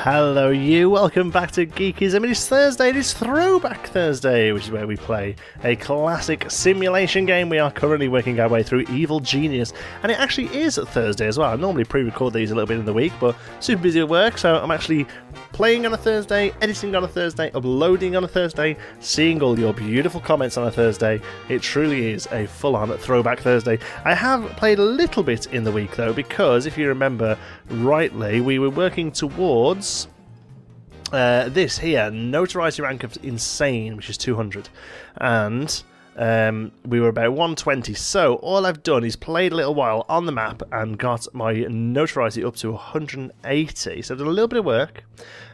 Hello you, welcome back to Geekism. It is Thursday, it is Throwback Thursday, which is where we play a classic simulation game. We are currently working our way through Evil Genius, and it actually is Thursday as well. I normally pre-record these a little bit in the week, but super busy at work, so I'm actually playing on a Thursday, editing on a Thursday, uploading on a Thursday, seeing all your beautiful comments on a Thursday. It truly is a full-on Throwback Thursday. I have played a little bit in the week though, because if you remember rightly, we were working towards this here, notoriety rank of insane, which is 200, and we were about 120, so all I've done is played a little while on the map and got my notoriety up to 180, so I've done a little bit of work.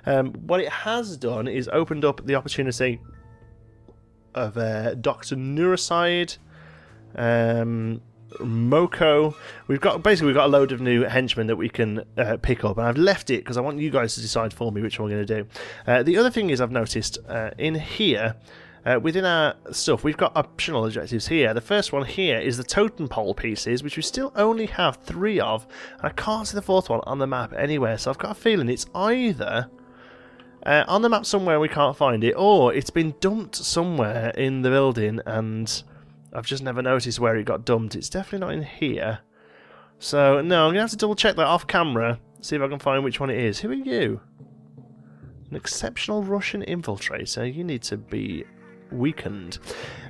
What it has done is opened up the opportunity of Dr. Neurocide, Moko. We've got a load of new henchmen that we can pick up, and I've left it because I want you guys to decide for me which one we're going to do. The other thing is I've noticed in here, within our stuff, we've got optional objectives here. The first one here is the totem pole pieces, which we still only have 3 of, and I can't see the 4th one on the map anywhere, so I've got a feeling it's either on the map somewhere we can't find it, or it's been dumped somewhere in the building and I've just never noticed where it got dumped. It's definitely not in here. So, no, I'm going to have to double check that off camera, see if I can find which one it is. Who are you? An exceptional Russian infiltrator. You need to be weakened.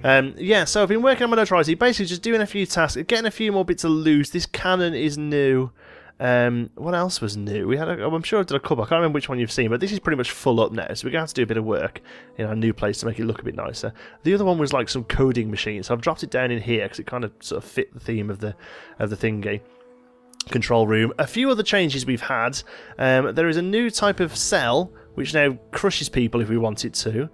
Yeah, so I've been working on my notoriety, basically just doing a few tasks, getting a few more bits of loot. This cannon is new. What else was new? We had I'm sure I did a couple. I can't remember which one you've seen, but this is pretty much full up now, so we're going to have to do a bit of work in our new place to make it look a bit nicer. The other one was like some coding machine, so I've dropped it down in here because it kind of sort of fit the theme of the thingy. Control room. A few other changes we've had. There is a new type of cell which now crushes people if we want it to.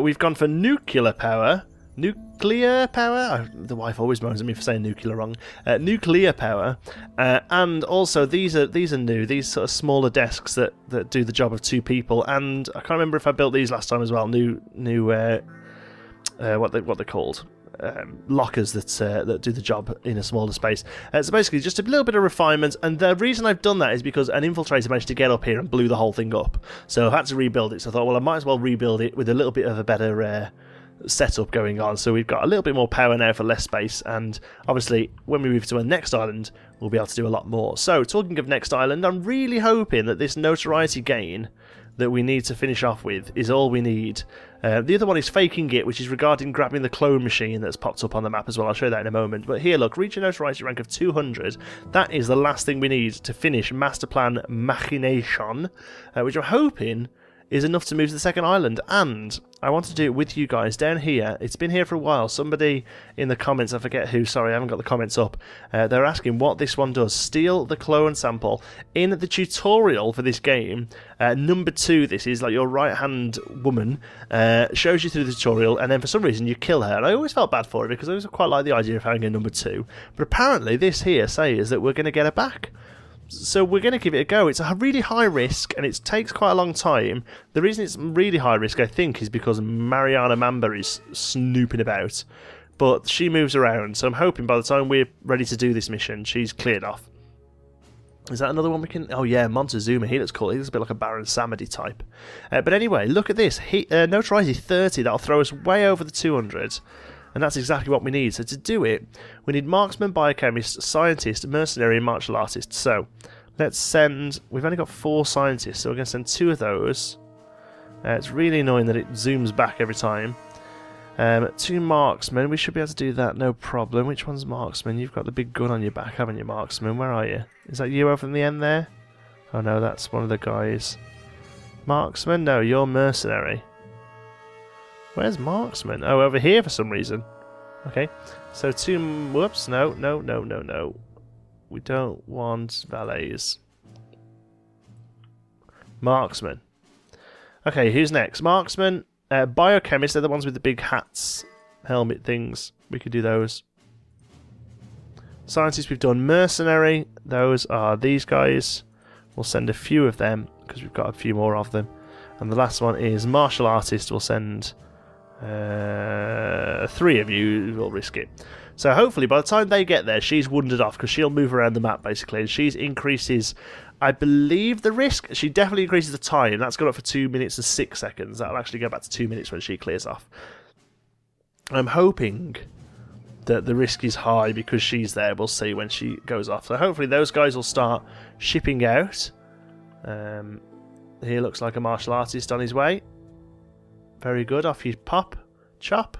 We've gone for nuclear power. Nuclear power? The wife always moans at me for saying nuclear wrong. Nuclear power, and also these are new. These sort of smaller desks that do the job of 2 people. And I can't remember if I built these last time as well. New what they're called. Lockers that do the job in a smaller space. So basically just a little bit of refinement, and the reason I've done that is because an infiltrator managed to get up here and blew the whole thing up, so I've had to rebuild it. So I thought, well, I might as well rebuild it with a little bit of a better setup going on, so we've got a little bit more power now for less space, and obviously when we move to our next island we'll be able to do a lot more. So talking of next island, I'm really hoping that this notoriety gain that we need to finish off with is all we need. The other one is faking it, which is regarding grabbing the clone machine that's popped up on the map as well. I'll show you that in a moment. But here, look, reach a notoriety rank of 200. That is the last thing we need to finish Master Plan Machination, which I'm hoping is enough to move to the second island. And I want to do it with you guys down here. It's been here for a while. Somebody in the comments, I forget who, sorry, I haven't got the comments up, they're asking what this one does. Steal the clone sample. In the tutorial for this game, number 2, this is like your right hand woman, shows you through the tutorial, and then for some reason you kill her. And I always felt bad for her because I always quite like the idea of having a number 2. But apparently this here says that we're going to get her back. So we're going to give it a go. It's a really high risk, and it takes quite a long time. The reason it's really high risk, I think, is because Mariana Mamba is snooping about. But she moves around, so I'm hoping by the time we're ready to do this mission, she's cleared off. Is that another one we can... Oh yeah, Montezuma, he looks cool. He looks a bit like a Baron Samedi type. But anyway, look at this. Notoriety 30, that'll throw us way over the 200. And that's exactly what we need. So to do it, we need marksman, biochemist, scientist, mercenary, and martial artist. So let's send... We've only got 4 scientists, so we're going to send 2 of those. It's really annoying that it zooms back every time. 2 marksmen. We should be able to do that, no problem. Which one's marksman? You've got the big gun on your back, haven't you, marksman? Where are you? Is that you over in the end there? Oh no, that's one of the guys. Marksman? No, you're mercenary. Where's marksman? Oh, over here for some reason. Okay, so 2... Whoops, no. We don't want valets. Marksman. Okay, who's next? Marksman, biochemist, they're the ones with the big hats, helmet things. We could do those. Scientists we've done. Mercenary, those are these guys. We'll send a few of them, because we've got a few more of them. And the last one is martial artist. We'll send... 3 of you will risk it. So hopefully by the time they get there, she's wandered off, because she'll move around the map basically, and she increases, I believe, the risk. She definitely increases the time. That's gone up for 2 minutes and 6 seconds. That'll actually go back to 2 minutes when she clears off. I'm hoping that the risk is high because she's there. We'll see when she goes off. So hopefully those guys will start shipping out. Here looks like a martial artist on his way. Very good. Off you pop. Chop.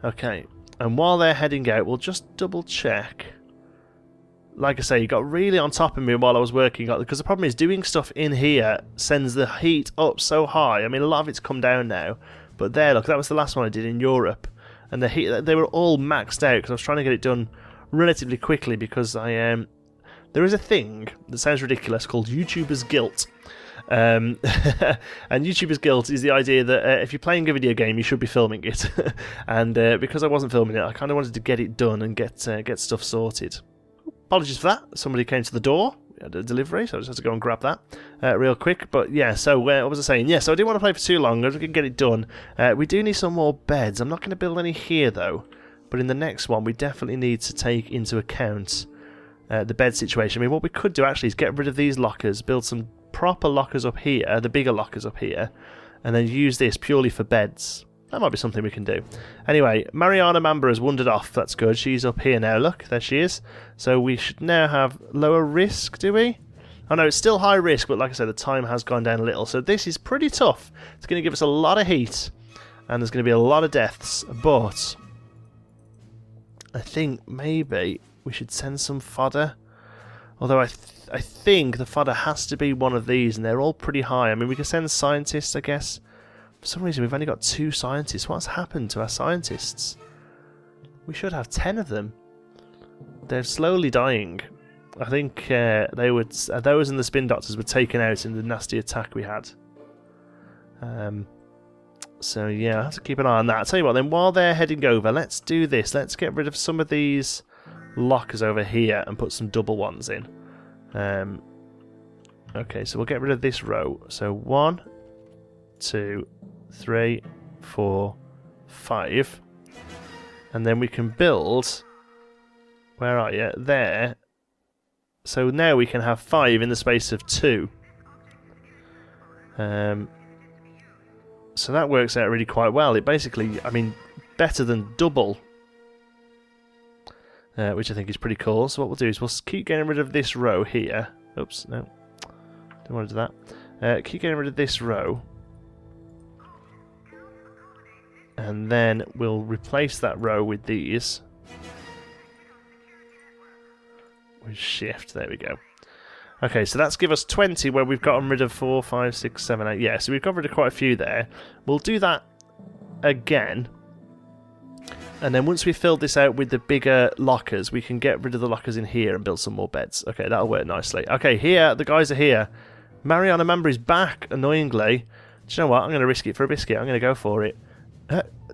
Okay. And while they're heading out, we'll just double check. Like I say, you got really on top of me while I was working, because the problem is doing stuff in here sends the heat up so high. I mean, a lot of it's come down now. But there, look, that was the last one I did in Europe. And the heat, they were all maxed out because I was trying to get it done relatively quickly, because there is a thing that sounds ridiculous called YouTuber's guilt. And YouTuber's guilt is the idea that if you're playing a video game, you should be filming it. And because I wasn't filming it, I kind of wanted to get it done and get stuff sorted. Apologies for that. Somebody came to the door. We had a delivery, so I just had to go and grab that real quick. But yeah, so what was I saying? Yeah, so I didn't want to play for too long. I can get it done. We do need some more beds. I'm not going to build any here, though. But in the next one, we definitely need to take into account the bed situation. I mean, what we could do actually is get rid of these lockers, build some proper lockers up here, the bigger lockers up here, and then use this purely for beds. That might be something we can do. Anyway, Mariana Mamba has wandered off. That's good. She's up here now. Look, there she is. So we should now have lower risk, do we? Oh no, it's still high risk, but like I said, the time has gone down a little. So this is pretty tough. It's going to give us a lot of heat, and there's going to be a lot of deaths, but I think maybe we should send some fodder. Although I think the fodder has to be one of these, and they're all pretty high. I mean, we can send scientists, I guess. For some reason, we've only got 2 scientists. What's happened to our scientists? We should have 10 of them. They're slowly dying. I think those and the spin doctors were taken out in the nasty attack we had. So yeah, I have to keep an eye on that. I'll tell you what, then while they're heading over, let's do this. Let's get rid of some of these lockers over here and put some double ones in. Okay, so we'll get rid of this row. So 1, 2, 3, 4, 5, and then we can build. Where are you? There. So now we can have 5 in the space of 2. So that works out really quite well. It basically, I mean, better than double, which I think is pretty cool. So what we'll do is we'll keep getting rid of this row here. Oops, no, don't want to do that. Keep getting rid of this row. And then we'll replace that row with these. With shift, there we go. Okay, so that's give us 20 where we've gotten rid of 4, 5, 6, 7, 8. Yeah, so we've got rid of quite a few there. We'll do that again. And then once we've filled this out with the bigger lockers, we can get rid of the lockers in here and build some more beds. Okay, that'll work nicely. Okay, here, the guys are here. Mariana Mamba is back, annoyingly. Do you know what? I'm going to risk it for a biscuit. I'm going to go for it.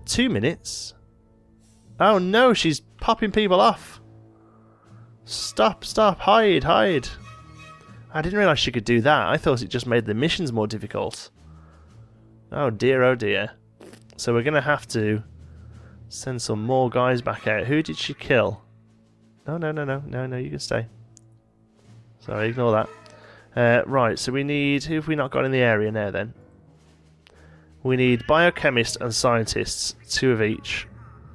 2 minutes? Oh no, she's popping people off. Stop, hide. I didn't realise she could do that. I thought it just made the missions more difficult. Oh dear, oh dear. So we're going to have to send some more guys back out. Who did she kill? No, you can stay. Sorry, ignore that. Right, so we need... Who have we not got in the area now then? We need biochemists and scientists, 2 of each.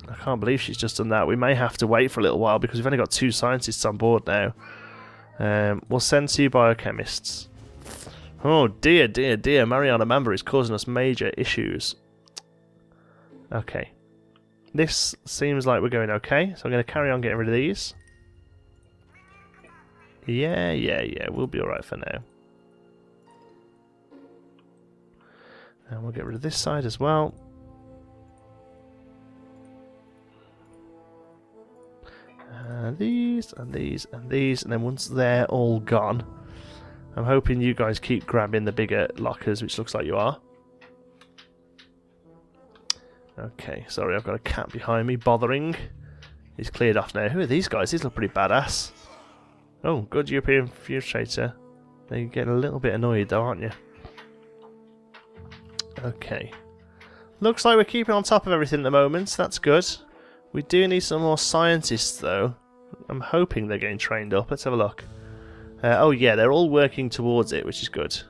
I can't believe she's just done that. We may have to wait for a little while because we've only got 2 scientists on board now. We'll send 2 biochemists. Oh dear. Mariana Mamba is causing us major issues. Okay. This seems like we're going okay, so I'm going to carry on getting rid of these. Yeah. We'll be alright for now. And we'll get rid of this side as well. These, and these, and these, and then once they're all gone, I'm hoping you guys keep grabbing the bigger lockers, which looks like you are. Okay, sorry, I've got a cat behind me bothering. He's cleared off now. Who are these guys? These look pretty badass. Oh, good European infiltrator. You're getting a little bit annoyed though, aren't you? Okay. Looks like we're keeping on top of everything at the moment. That's good. We do need some more scientists, though. I'm hoping they're getting trained up. Let's have a look. Oh yeah, they're all working towards it, which is good.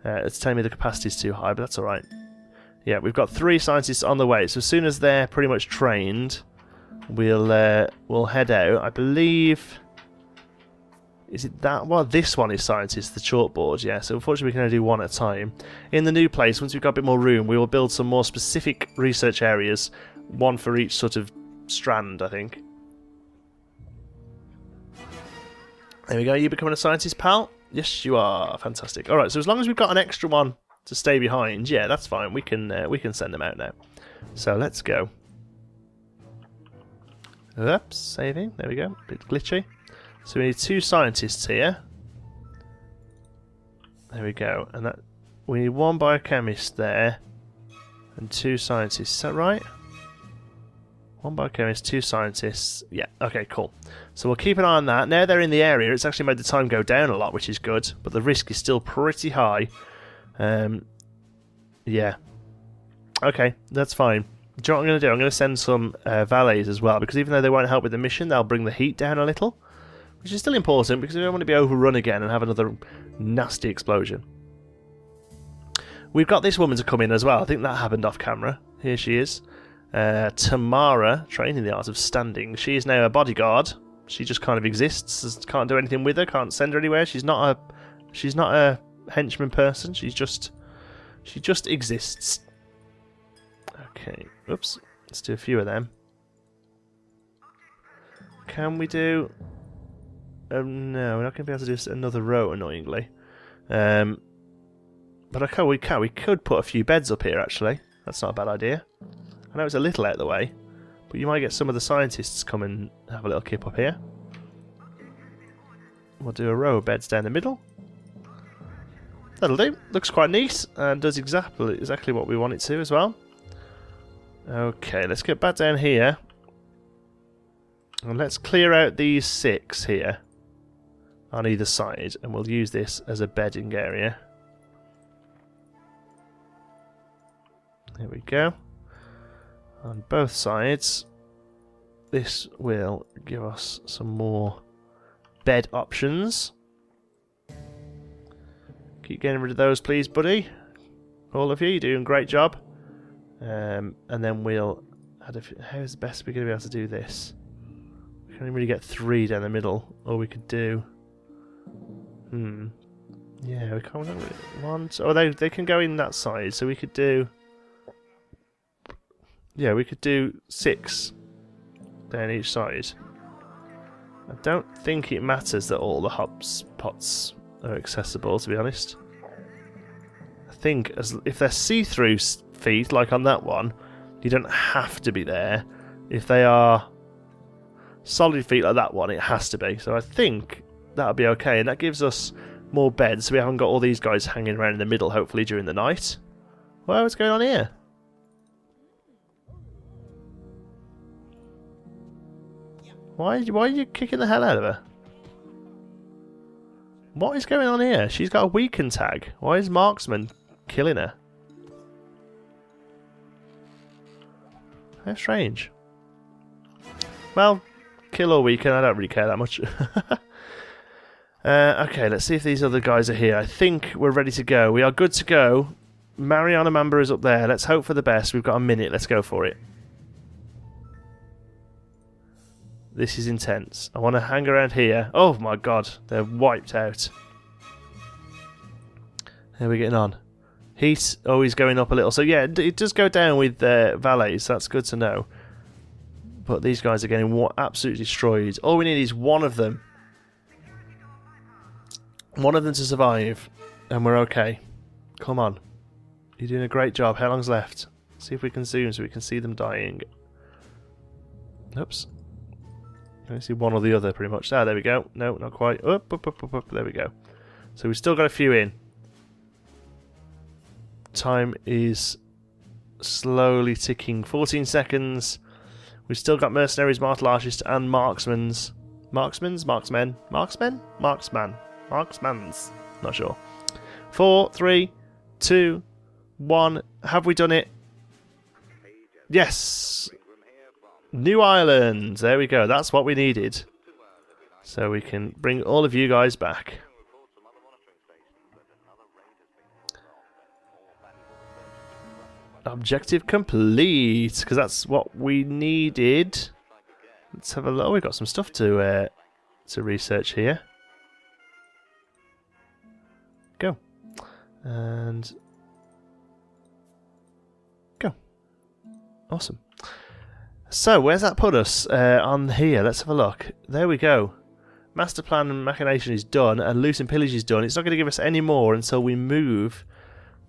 It's telling me the capacity's too high, but that's alright. Yeah, we've got 3 scientists on the way, so as soon as they're pretty much trained, we'll head out. I believe... Is it that one? This one is scientist, the chalkboard, yeah. So unfortunately we can only do one at a time. In the new place, once we've got a bit more room, we will build some more specific research areas. One for each sort of strand, I think. There we go, you becoming a scientist, pal? Yes, you are. Fantastic. Alright, so as long as we've got an extra one to stay behind, yeah, that's fine. We can send them out now. So let's go. Oops, saving. There we go. A bit glitchy. So we need 2 scientists here. There we go. And that we need 1 biochemist there and 2 scientists. Is that right? 1 biochemist, 2 scientists. Yeah, okay, cool. So we'll keep an eye on that. Now they're in the area, it's actually made the time go down a lot, which is good, but the risk is still pretty high. Yeah. Okay, that's fine. Do you know what I'm going to do? I'm going to send some valets as well, because even though they won't help with the mission, they'll bring the heat down a little, which is still important, because we don't want to be overrun again and have another nasty explosion. We've got this woman to come in as well. I think that happened off camera. Here she is. Tamara, trained in the art of standing. She is now a bodyguard. She just kind of exists. Can't do anything with her. Can't send her anywhere. She's not a henchman person. She just exists. Okay. Oops. Let's do a few of them. Can we do? No, we're not going to be able to do another row, annoyingly. But we could put a few beds up here. Actually, that's not a bad idea. I know it's a little out of the way, but you might get some of the scientists come and have a little kip up here. We'll do a row of beds down the middle. That'll do. Looks quite neat and does exactly what we want it to as well. Okay, let's get back down here. And let's clear out these 6 here on either side, and we'll use this as a bedding area. There we go. On both sides, this will give us some more bed options. Keep getting rid of those, please, buddy. All of you, you're doing a great job. And then we'll add a few. How's the best we're going to be able to do this? We can only really get 3 down the middle, or we could do. Yeah, we can't really. 1. Oh, they can go in that side, so we could do. Yeah, we could do 6 down each side. I don't think it matters that all the hotspots are accessible, to be honest. I think if they're see-through feet, like on that one, you don't have to be there. If they are solid feet like that one, it has to be. So I think that'll be okay, and that gives us more beds, so we haven't got all these guys hanging around in the middle, hopefully, during the night. Well, what's going on here? Why are you kicking the hell out of her? What is going on here? She's got a weaken tag. Why is Marksman killing her? How strange. Well, kill or weaken, I don't really care that much. Okay, let's see if these other guys are here. I think we're ready to go. We are good to go. Mariana Mamba is up there. Let's hope for the best. We've got a minute. Let's go for it. This is intense. I want to hang around here. Oh my god, they're wiped out. How are we getting on? Heat, oh, he's going up a little. So yeah, it does go down with valets. That's good to know. But these guys are getting absolutely destroyed. All we need is one of them. One of them to survive. And we're okay. Come on. You're doing a great job. How long's left? See if we can zoom so we can see them dying. Oops. I see one or the other pretty much. Ah, there we go. No, not quite. Up. There we go. So we've still got a few in. Time is slowly ticking. 14 seconds. We've still got mercenaries, martial artists, and marksmans. Marksmans? Marksmen? Marksmen? Marksman. Marksmans. Not sure. 4, 3, 2, 1. Have we done it? Yes. New island. There we go. That's what we needed. So we can bring all of you guys back. Objective complete, because that's what we needed. Let's have a look. Oh, we've got some stuff to research here. Go. And go. Awesome. So, where's that put us on here? Let's have a look. There we go. Master plan and machination is done, and loot and pillage is done. It's not going to give us any more until we move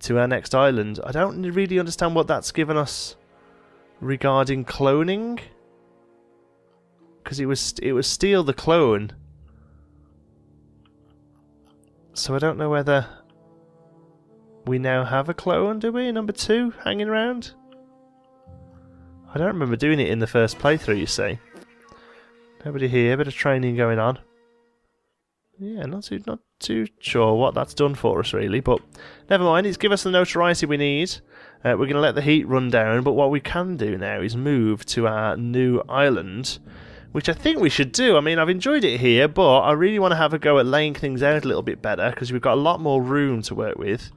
to our next island. I don't really understand what that's given us regarding cloning, because it was steal the clone. So I don't know whether we now have a clone, do we? Number 2 hanging around? I don't remember doing it in the first playthrough, you see. Nobody here, a bit of training going on. Yeah, not too sure what that's done for us, really, but never mind. It's given us the notoriety we need. We're going to let the heat run down, but what we can do now is move to our new island, which I think we should do. I mean, I've enjoyed it here, but I really want to have a go at laying things out a little bit better, because we've got a lot more room to work with.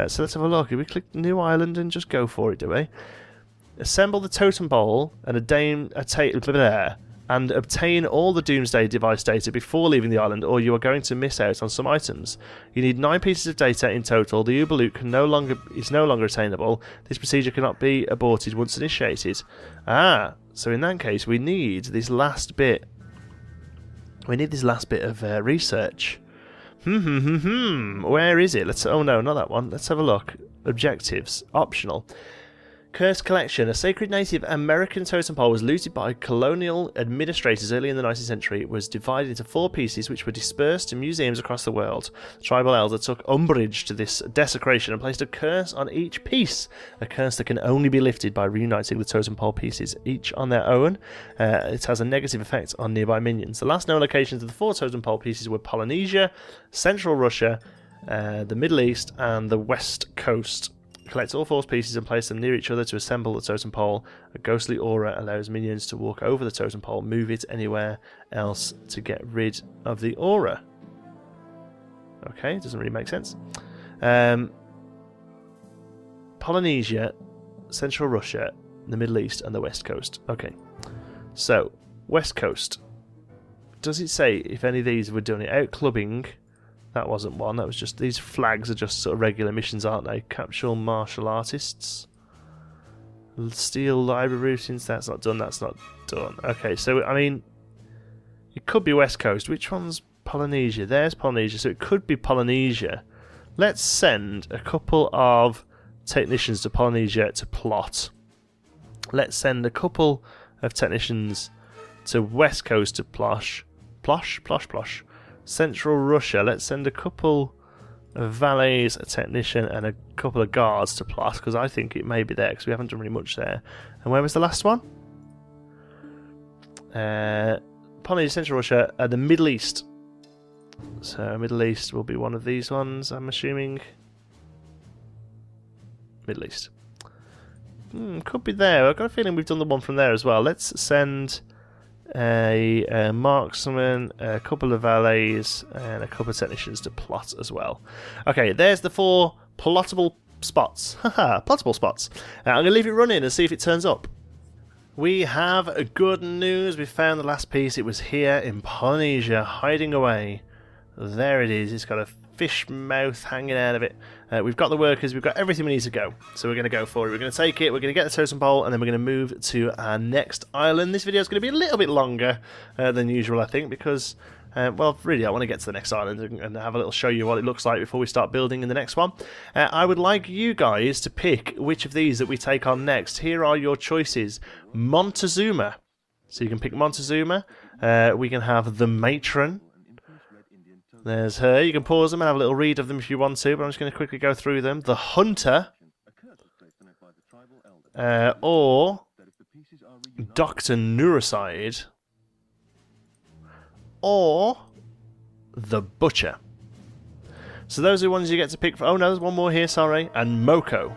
So let's have a look. If we click new island and just go for it, do we? Assemble the totem pole and obtain all the Doomsday device data before leaving the island, or you are going to miss out on some items. You need 9 pieces of data in total. The Uber loot is no longer attainable. This procedure cannot be aborted once initiated. Ah, so in that case, we need this last bit. We need this last bit of research. Where is it? Oh no, not that one. Let's have a look. Objectives. Optional. Cursed Collection. A sacred Native American totem pole was looted by colonial administrators early in the 19th century. It was divided into 4 pieces which were dispersed to museums across the world. The tribal elder took umbrage to this desecration and placed a curse on each piece. A curse that can only be lifted by reuniting the totem pole pieces, each on their own. It has a negative effect on nearby minions. The last known locations of the 4 totem pole pieces were Polynesia, Central Russia, the Middle East, and the West Coast. Collect all 4 pieces and place them near each other to assemble the totem pole. A ghostly aura allows minions to walk over the totem pole, move it anywhere else to get rid of the aura. Okay, doesn't really make sense. Polynesia, Central Russia, the Middle East, and the West Coast. Okay, so West Coast. Does it say if any of these were done? Out clubbing. That wasn't one. That was just, these flags are just sort of regular missions, aren't they? Capture martial artists. Steal library routines. That's not done. That's not done. Okay, so I mean, it could be West Coast. Which one's Polynesia? There's Polynesia, so it could be Polynesia. Let's send a couple of technicians to Polynesia to plot. Let's send a couple of technicians to West Coast to plosh. Central Russia. Let's send a couple of valets, a technician, and a couple of guards to plot, because I think it may be there, because we haven't done really much there. And where was the last one? Polynesia, Central Russia, the Middle East. So Middle East will be one of these ones, I'm assuming. Middle East. Could be there. I've got a feeling we've done the one from there as well. Let's send a marksman, a couple of valets, and a couple of technicians to plot as well. Okay, there's the 4 plottable spots. Haha, plottable spots. I'm going to leave it running and see if it turns up. We have good news. We found the last piece. It was here in Polynesia, hiding away. There it is. It's got a fish mouth hanging out of it. We've got the workers, we've got everything we need to go. So we're going to go for it. We're going to take it, we're going to get the totem pole, and then we're going to move to our next island. This video is going to be a little bit longer than usual, I think, because, well, really, I want to get to the next island and have a little show you what it looks like before we start building in the next one. I would like you guys to pick which of these that we take on next. Here are your choices. Montezuma. So you can pick Montezuma. We can have the Matron. There's her. You can pause them and have a little read of them if you want to, but I'm just going to quickly go through them. The Hunter, or Dr. Neurocide, or the Butcher. So those are the ones you get to pick. Oh no, there's one more here, sorry. And Moko.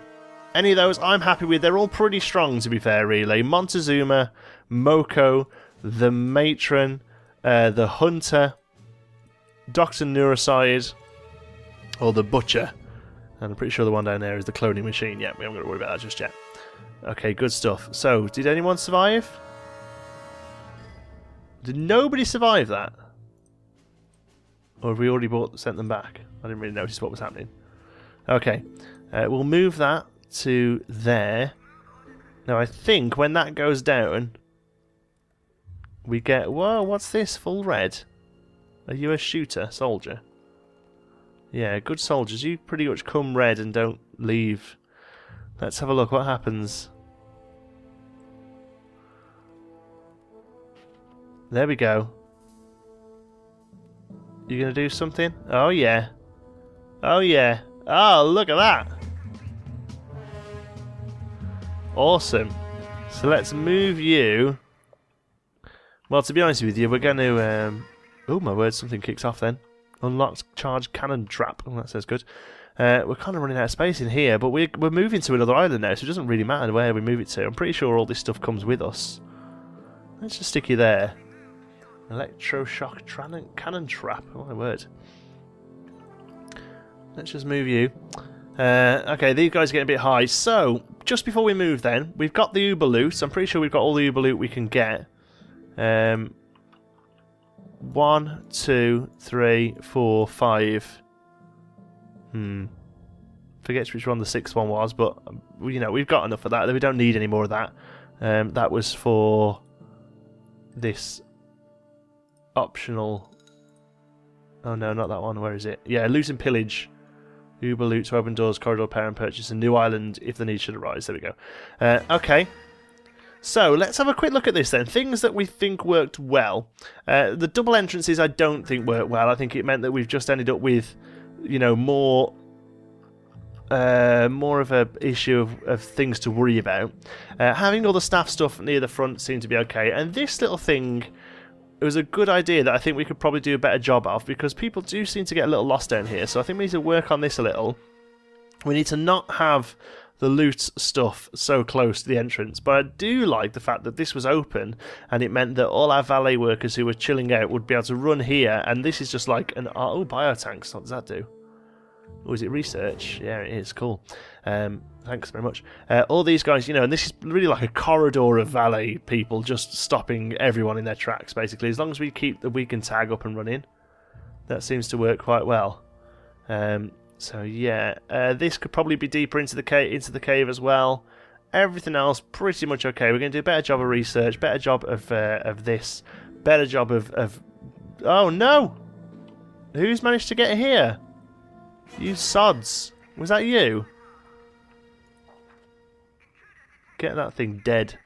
Any of those I'm happy with. They're all pretty strong, to be fair, really. Montezuma, Moko, the Matron, the Hunter, Dr. Neuroside, or the Butcher. And I'm pretty sure the one down there is the cloning machine. Yeah, we haven't got to worry about that just yet. Okay, good stuff. So, did anyone survive? Did nobody survive that? Or have we already sent them back? I didn't really notice what was happening. Okay, we'll move that to there. Now, I think when that goes down, we get... Whoa, what's this? Full red. Are you a shooter? Soldier? Yeah, good soldiers. You pretty much come red and don't leave. Let's have a look. What happens? There we go. You gonna do something? Oh yeah. Oh yeah. Oh, look at that. Awesome. So let's move you. Well, to be honest with you, we're going to... oh, my word, something kicks off then. Unlocked charged cannon trap. Oh, that says good. We're kind of running out of space in here, but we're moving to another island now, so it doesn't really matter where we move it to. I'm pretty sure all this stuff comes with us. Let's just stick you there. Electroshock cannon trap. Oh, my word. Let's just move you. Okay, these guys are getting a bit high. So, just before we move then, we've got the Uber loot. I'm pretty sure we've got all the Uber loot we can get. 1, 2, 3, 4, 5. Forget which one the 6th one was, but you know, we've got enough of that. We don't need any more of that. That was for this optional... Oh no, not that one. Where is it? Yeah, loot and pillage. Uber loot to open doors, corridor repair and purchase a new island if the need should arise. There we go. Okay. So, let's have a quick look at this then. Things that we think worked well. The double entrances I don't think worked well. I think it meant that we've just ended up with, you know, more of a issue of things to worry about. Having all the staff stuff near the front seemed to be okay. And this little thing... It was a good idea that I think we could probably do a better job of, because people do seem to get a little lost down here, so I think we need to work on this a little. We need to not have the loot stuff so close to the entrance, but I do like the fact that this was open, and it meant that all our valet workers who were chilling out would be able to run here, and this is just like an... Oh, biotanks, what does that do? Oh, is it research? Yeah, it is, cool. Thanks very much. All these guys, you know, and this is really like a corridor of valet people just stopping everyone in their tracks, basically. As long as we keep the weaken tag up and running, that seems to work quite well. So yeah, this could probably be deeper into the cave as well. Everything else pretty much okay. We're going to do a better job of research, better job of this, better job of... Oh no! Who's managed to get here? You sods. Was that you? Get that thing dead.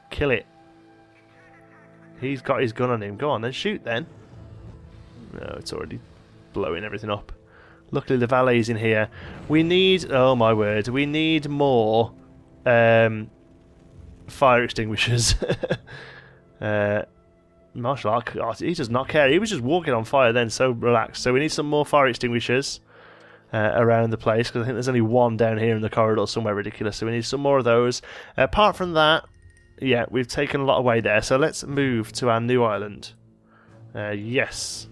Kill it. He's got his gun on him. Go on then, shoot then. No, it's already blowing everything up. Luckily the valet's in here. We need... Oh my word. We need more fire extinguishers. Martial art, he does not care. He was just walking on fire then, so relaxed. So we need some more fire extinguishers around the place, because I think there's only one down here in the corridor somewhere ridiculous, so we need some more of those. Apart from that, yeah, we've taken a lot away there, so let's move to our new island. Yes.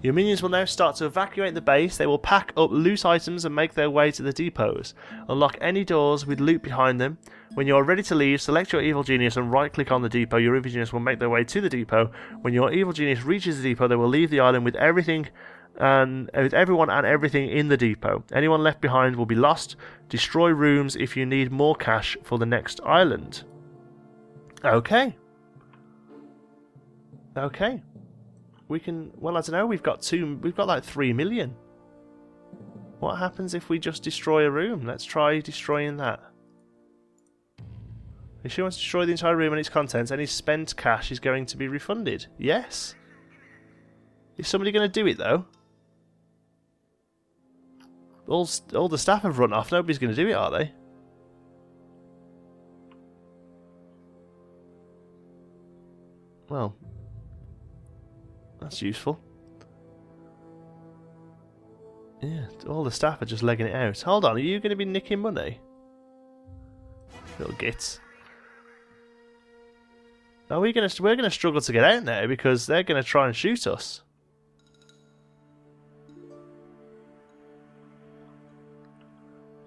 Your minions will now start to evacuate the base. They will pack up loot items and make their way to the depots. Unlock any doors with loot behind them. When you are ready to leave, select your evil genius and right-click on the depot. Your evil genius will make their way to the depot. When your evil genius reaches the depot, they will leave the island with everything and with everyone and everything in the depot. Anyone left behind will be lost. Destroy rooms if you need more cash for the next island. Okay. Okay. We can... Well, I don't know. We've got like 3 million. What happens if we just destroy a room? Let's try destroying that. If she wants to destroy the entire room and its contents, any spent cash is going to be refunded. Yes. Is somebody going to do it, though? All the staff have run off. Nobody's going to do it, are they? Well, that's useful. Yeah, all the staff are just legging it out. Hold on, are you going to be nicking money? little gits. Are we gonna? We're gonna struggle to get out now because they're gonna try and shoot us.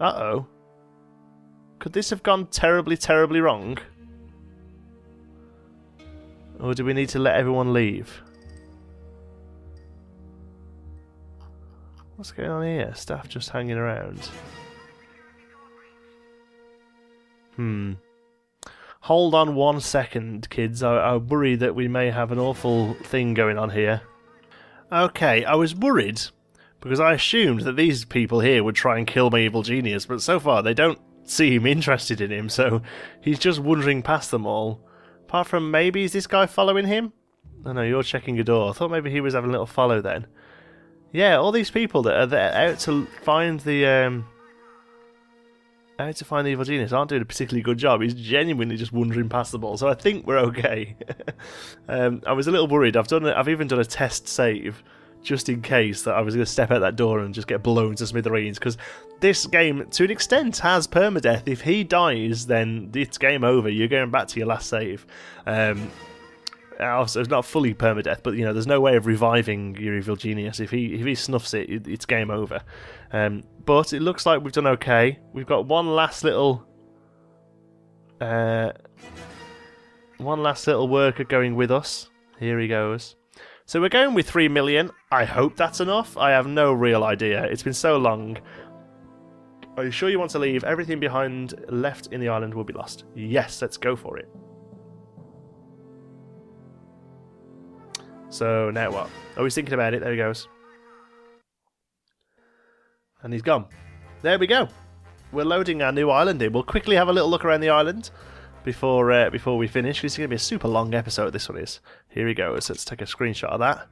Uh-oh. Could this have gone terribly, terribly wrong? Or do we need to let everyone leave? What's going on here? Staff just hanging around. Hold on 1 second, kids. I worry that we may have an awful thing going on here. Okay, I was worried because I assumed that these people here would try and kill my evil genius, but so far they don't seem interested in him, so he's just wandering past them all. Apart from maybe, is this guy following him? Oh no, you're checking a door. I thought maybe he was having a little follow then. Yeah, all these people that are there out to find the evil genius aren't doing a particularly good job. He's genuinely just wandering past them all, so I think we're okay. I was a little worried. I've even done a test save just in case that I was going to step out that door and just get blown to smithereens, because this game, to an extent, has permadeath. If he dies, then it's game over. You're going back to your last save. Also, it's not fully permadeath, but you know, there's no way of reviving your evil genius. If he snuffs it, it's game over. But it looks like we've done okay. We've got one last little worker going with us. Here he goes. So we're going with 3 million. I hope that's enough. I have no real idea. It's been so long. Are you sure you want to leave? Everything behind left in the island will be lost. Yes, let's go for it. So now what? Oh, he's thinking about it. There he goes. And he's gone. There we go. We're loading our new island in. We'll quickly have a little look around the island before we finish. This is going to be a super long episode, this one is. Here he goes. Let's take a screenshot of that.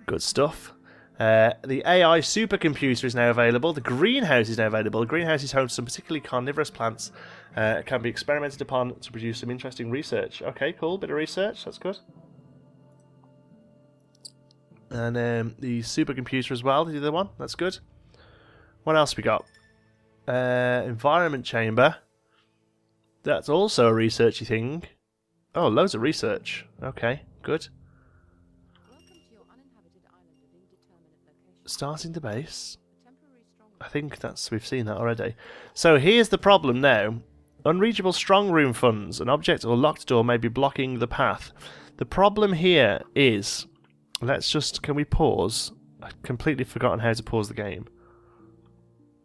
Good stuff. The AI supercomputer is now available. The greenhouse is now available. The greenhouse is home to some particularly carnivorous plants. Can be experimented upon to produce some interesting research. Okay, cool. Bit of research. That's good. And the supercomputer as well, the other one. That's good. What else we got? Environment chamber. That's also a researchy thing. Oh, loads of research. Okay, good. Starting the base. I think we've seen that already. So here's the problem now. Unreachable strong room funds. An object or locked door may be blocking the path. The problem here is... can we pause? I've completely forgotten how to pause the game.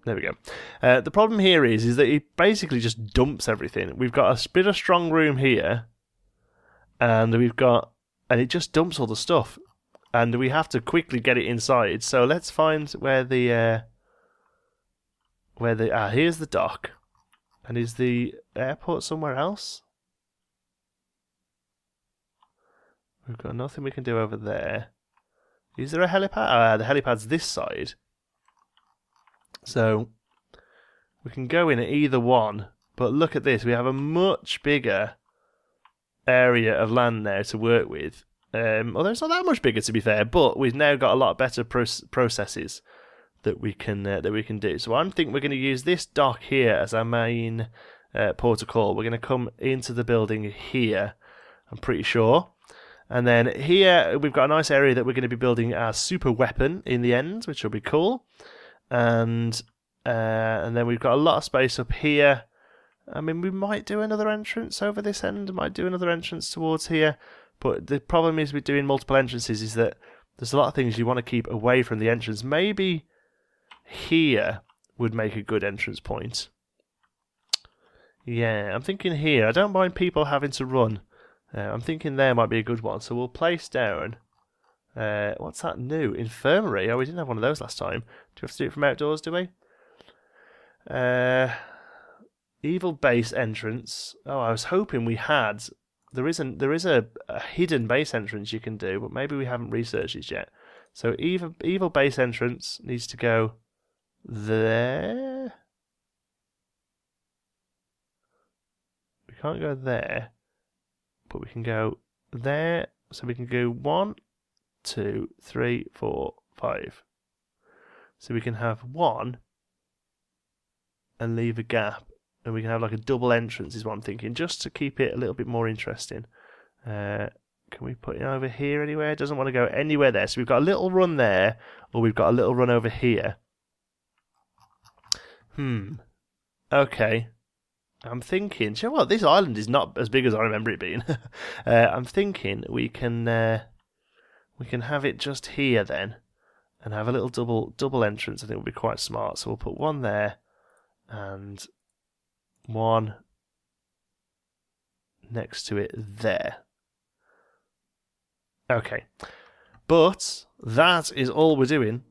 There we go. The problem here is that it basically just dumps everything. We've got a bit of strong room here, and it just dumps all the stuff, and we have to quickly get it inside. So let's find where here's the dock, and is the airport somewhere else? We've got nothing we can do over there. Is there a helipad? The helipad's this side. So we can go in at either one. But look at this. We have a much bigger area of land now to work with. Although it's not that much bigger, to be fair. But we've now got a lot better processes that we can do. So I think we're going to use this dock here as our main port of call. We're going to come into the building here, I'm pretty sure. And then here we've got a nice area that we're going to be building our super weapon in the end, which will be cool. And then we've got a lot of space up here. I mean, we might do another entrance over this end, might do another entrance towards here. But the problem is with doing multiple entrances is that there's a lot of things you want to keep away from the entrance. Maybe here would make a good entrance point. Yeah, I'm thinking here. I don't mind people having to run. I'm thinking there might be a good one. So we'll place down... what's that new? Infirmary? Oh, we didn't have one of those last time. Do we have to do it from outdoors, do we? Evil base entrance. Oh, I was hoping we had... There is a hidden base entrance you can do, but maybe we haven't researched it yet. So evil base entrance needs to go there. We can't go there, but we can go there. So we can go 1, 2, 3, 4, 5. So we can have 1 and leave a gap And we can have like a double entrance is what I'm thinking, just to keep it a little bit more interesting. Can we put it over here anywhere? It doesn't want to go anywhere there. So we've got a little run there, or we've got a little run over here. Okay. I'm thinking, do you know what? This island is not as big as I remember it being. I'm thinking we can have it just here then, and have a little double entrance. I think would be quite smart. So we'll put one there, and one next to it there. Okay, but that is all we're doing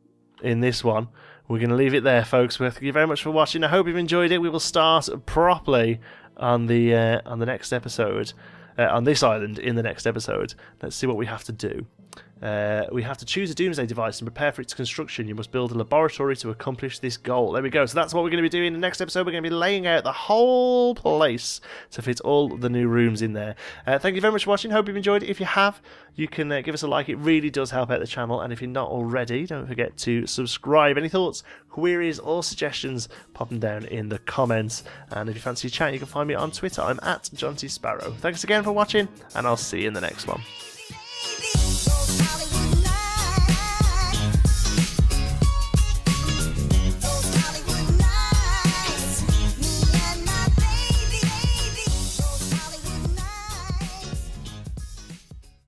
in this one. We're going to leave it there, folks. Thank you very much for watching. I hope you've enjoyed it. We will start properly on the next episode, on this island in the next episode. Let's see what we have to do. We have to choose a doomsday device and prepare for its construction. You must build a laboratory to accomplish this goal. There we go. So that's what we're going to be doing. In the next episode, we're going to be laying out the whole place to fit all the new rooms in there. Thank you very much for watching. Hope you've enjoyed it. If you have, you can give us a like. It really does help out the channel. And if you're not already, don't forget to subscribe. Any thoughts, queries, or suggestions, pop them down in the comments. And if you fancy a chat, you can find me on Twitter. I'm at John T. Sparrow. Thanks again for watching, and I'll see you in the next one.